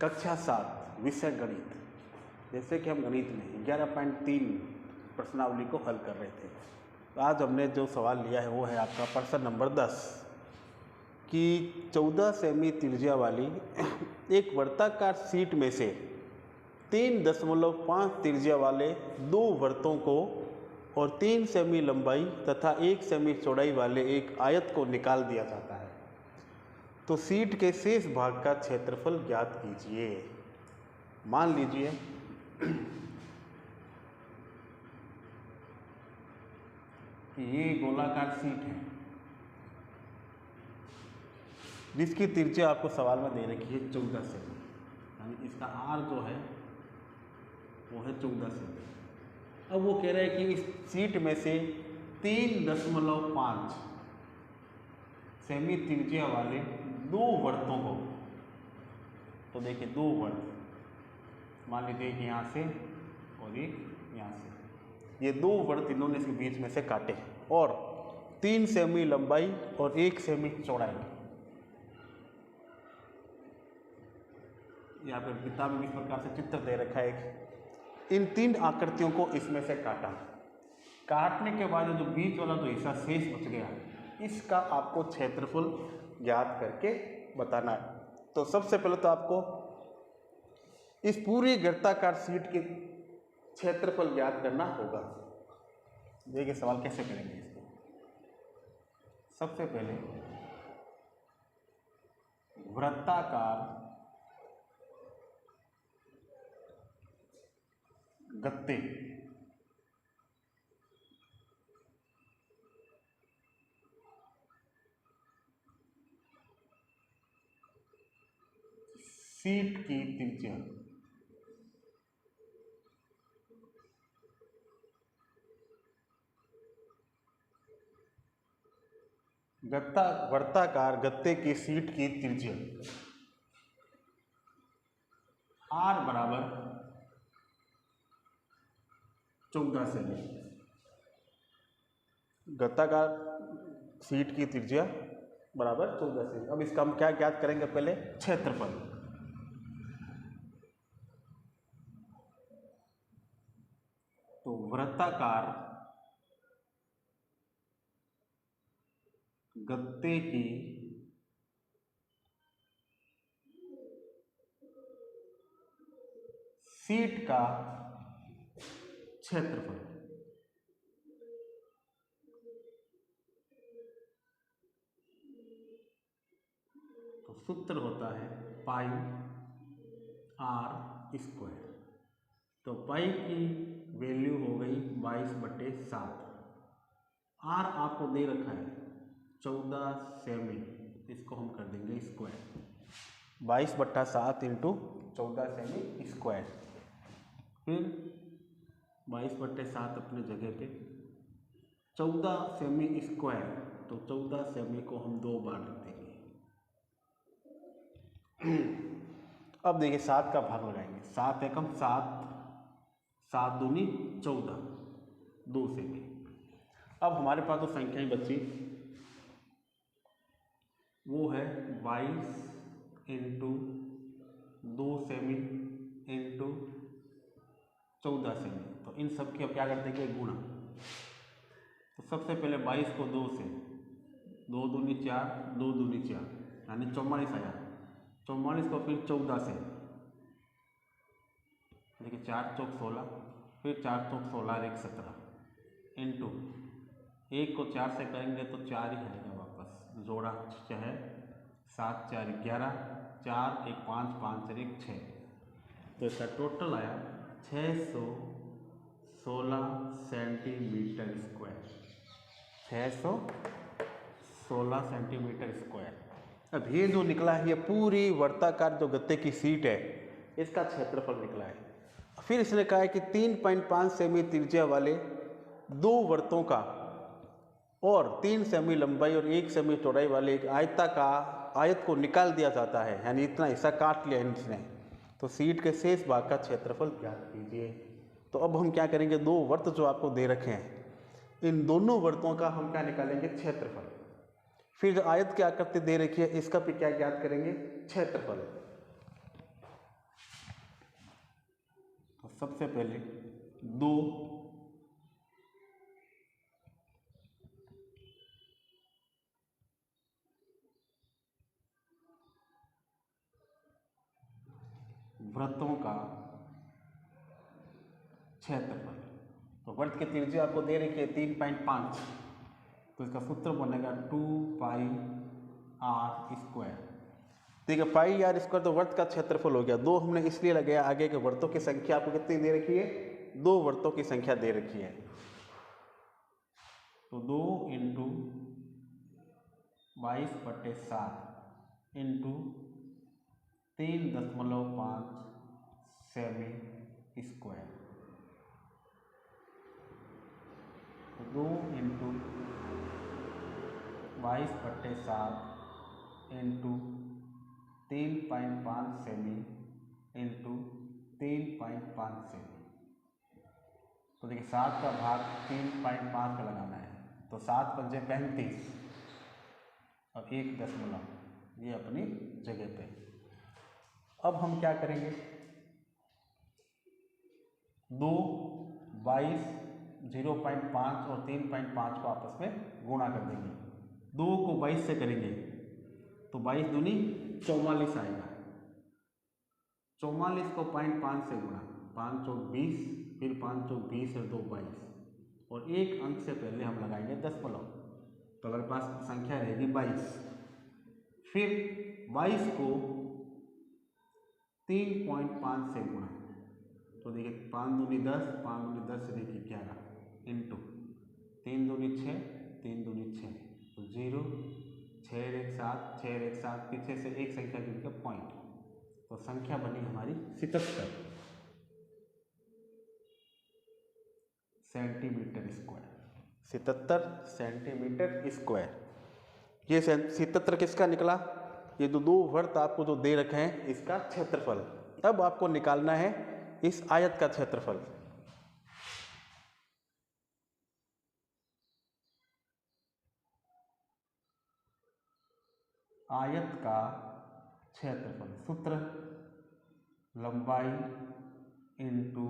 कक्षा 7 विषय गणित। जैसे कि हम गणित में 11.3 प्रश्नावली को हल कर रहे थे, तो आज हमने जो सवाल लिया है वो है आपका प्रश्न नंबर 10 कि 14 सेमी त्रिज्या वाली एक वर्ताकार शीट में से 3.5 त्रिज्या वाले दो वर्तों को और 3 सेमी लंबाई तथा 1 सेमी चौड़ाई वाले एक आयत को निकाल दिया जाता है, तो शीट के शेष भाग का क्षेत्रफल ज्ञात कीजिए। मान लीजिए कि ये गोलाकार शीट है जिसकी त्रिज्या आपको सवाल में दे रखी है 14 सेमी, यानी इसका आर जो है वो है 14 सेमी। अब वो कह रहे हैं कि इस शीट में से 3.5 सेमी त्रिज्या वाले दो वर्तों को, तो देखिए दो वर्त मान लीजिए कि यहाँ से और एक यहाँ से, ये दो वर्त इन्होंने इसके बीच में से काटे और 3 सेमी लंबाई और 1 सेमी चौड़ाई। यहाँ पर किताब में इस प्रकार से चित्र दे रखा है। इन 3 आकृतियों को इसमें से काटा, काटने के बाद जो बीच वाला जो हिस्सा शेष बच गया, इसका आपको क्षेत्रफल ज्ञात करके बताना है। तो सबसे पहले तो आपको इस पूरी वृत्ताकार शीट के क्षेत्रफल ज्ञात करना होगा। देखिए सवाल कैसे करेंगे इसको। सबसे पहले वृत्ताकार गत्ते शीट की त्रिज्या वर्ताकार गत्ते की शीट की त्रिज्या R बराबर 14 सेमी। गत्ताकार शीट की त्रिज्या बराबर 14 सेमी। अब इसका हम क्या ज्ञात करेंगे, पहले क्षेत्रफल। तो वृत्ताकार गत्ते की शीट का क्षेत्रफल, तो सूत्र होता है पाई r स्क्वायर। तो पाई की वैल्यू हो गई 22/7। r आपको दे रखा है 14 सेमी, इसको हम कर देंगे स्क्वायर। 22/7 into 14 semi square. फिर 22/7 अपने जगह पे, 14 सेमी स्क्वायर, तो 14 सेमी को हम 2 बार लिख देंगे। अब देखिए 7 का भाग लगाएंगे। 7 एकम 7, 7 दूनी 14, 2 सेमी। अब हमारे पास तो संख्याएं बची, वो है 22 इंटू 2 सेमी इंटू 14 सेमी। तो इन सब की अब क्या कर देंगे, गुणा। तो सबसे पहले 22 को 2 से, 2 दूनी 4, 2 दूनी 4, यानी 44 आया। 44 को फिर 14 से, देखिए 4 चौक 16, फिर 4 चौक 16 और 1 17, इंटू 1 को 4 से करेंगे तो 4 ही आएगा वापस, जोड़ा 6, 7 4 11, 4 1 5, 5 और 1 6। तो इसका टोटल आया 616 सेंटीमीटर स्क्वायर। 616 centimetre square. अब ये जो निकला है, ये पूरी वर्ताकार जो गत्ते की शीट है, इसका क्षेत्रफल निकला है। फिर इसने कहा है कि 3.5 सेमी त्रिज्या वाले दो वर्तों का और 3 सेमी लंबाई और 1 सेमी चौड़ाई वाले एक आयत को निकाल दिया जाता है, यानी इतना हिस्सा काट लिया इसने। तो शीट के शेष भाग का क्षेत्रफल ज्ञात कीजिए। तो अब हम क्या करेंगे, दो वर्त जो आपको दे रखे हैं, इन दोनों वर्तों का हम क्या निकालेंगे, क्षेत्रफल। फिर जो आयत की आकृति दे रखी है, इसका भी क्या ज्ञात करेंगे, क्षेत्रफल। सबसे पहले 2 वृत्तों का क्षेत्रफल। तो वृत्त की त्रिज्या आपको दे रखी है 3.5, तो इसका सूत्र बनेगा 2πr²। ठीक है, πr² तो वृत्त का क्षेत्रफल हो गया। 2 हमने इसलिए लगाया, आगे के वृत्तों की संख्या आपको कितनी दे रखी है, 2 वृत्तों की संख्या दे रखी है। तो 2 × 22/7 × 3.5 सेमी स्क्वायर। तो 2 × 22/7 × 3.5 सेमी × 3.5 सेमी। तो देखिए 7 का भाग 3.5 का लगाना है, तो 7 × 5 = 35 और 1 दशमलव ये अपनी जगह पे। अब हम क्या करेंगे, 2, 22, 0.5 और 3.5 को आपस में गुणा कर देंगे। 2 को 22 से करेंगे तो 22 दूनी 44 आएगा। 44 को 0.5 से गुणा, 5 चौक 20, फिर 5 चौक 20 और 2 22, और एक अंक से पहले हम लगाएंगे दशमलव, तो हमारे पास संख्या रहेगी 22। फिर 22 को 3.5 से गुणा, तो देखिए 5 दूनी 10, 5 दूनी 10 से देखिए 11 इंटू 3 दूनी 6, 3 दूनी 6, तो 0, 6 और 1 7, 6 और 1 7, पीछे से एक संख्या जुड़ के पॉइंट, तो संख्या बनी हमारी 77 सेंटीमीटर स्क्वायर। 77 centimetre square. ये 77 किसका निकला, ये 2 वृत्त आपको जो दे रखे हैं इसका क्षेत्रफल। अब आपको निकालना है इस आयत का क्षेत्रफल। आयत का क्षेत्रफल सूत्र लंबाई इंटू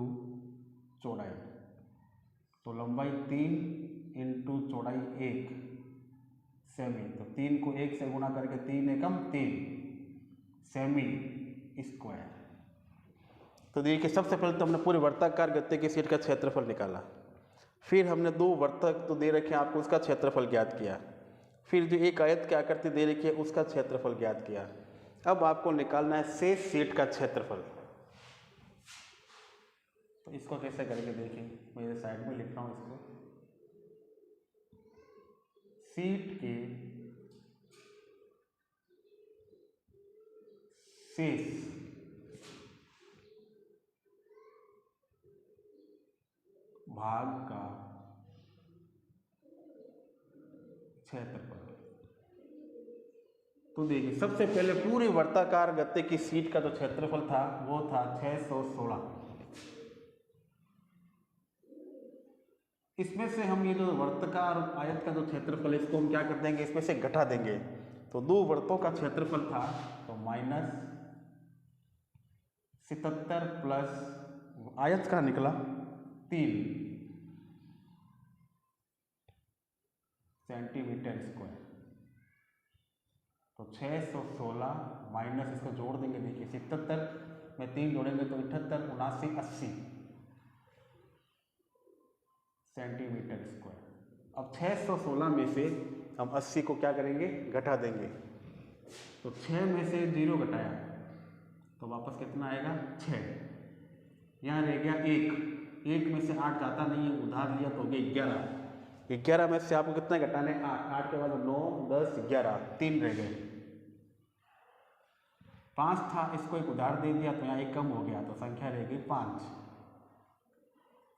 चौड़ाई। तो लंबाई 3 इंटू चौड़ाई 1 सेमी, तो 3 को 1 से गुणा करके 3 एकम 3 सेमी स्क्वायर। तो देखिए सबसे पहले तो हमने पूरे वर्ताकार गत्ते की शीट का क्षेत्रफल निकाला, फिर हमने 2 वर्तक तो दे रखे हैं आपको उसका क्षेत्रफल ज्ञात किया, फिर जो एक आयत की आकृति दे रखी है उसका क्षेत्रफल ज्ञात किया। अब आपको निकालना है शेष शीट का क्षेत्रफल। तो इसको कैसे करेंगे देखिए, मेरे साइड में लिख रहा हूँ इसको। शीट के शेष भाग का क्षेत्रफल। तो देखिए सबसे पहले पूरे वर्ताकार गत्ते की शीट का जो क्षेत्रफल था वो था 616। इसमें से हम ये जो वर्ताकार आयत का जो क्षेत्रफल है इसको हम क्या कर देंगे, इसमें से घटा देंगे। तो 2 वृत्तों का क्षेत्रफल था, तो -77 प्लस आयत का निकला 3 सेंटीमीटर स्क्वायर। तो 616 माइनस इसको जोड़ देंगे, देखिए 77 में 3 जोड़ेंगे तो 78, 79, 80 सेंटीमीटर स्क्वायर। अब 616 में से हम 80 को क्या करेंगे, घटा देंगे। तो 6 में से 0 घटाया तो वापस कितना आएगा 6। यहाँ रह गया 1 में से 8 जाता नहीं है, उधार लिया तो हो गया 11। 11 में से आपको कितना घटाने, 8 के बाद 9, 10, 11, 3 रह गए। 5 था, इसको एक उधार दे दिया तो यहाँ 1 कम हो गया, तो संख्या रह गई 5,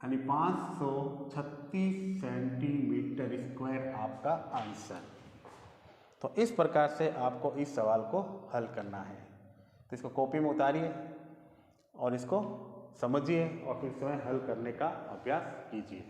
यानी 536 सेंटीमीटर स्क्वायर आपका आंसर। तो इस प्रकार से आपको इस सवाल को हल करना है। तो इसको कॉपी में उतारिए और इसको समझिए और फिर स्वयं हल करने का अभ्यास कीजिए।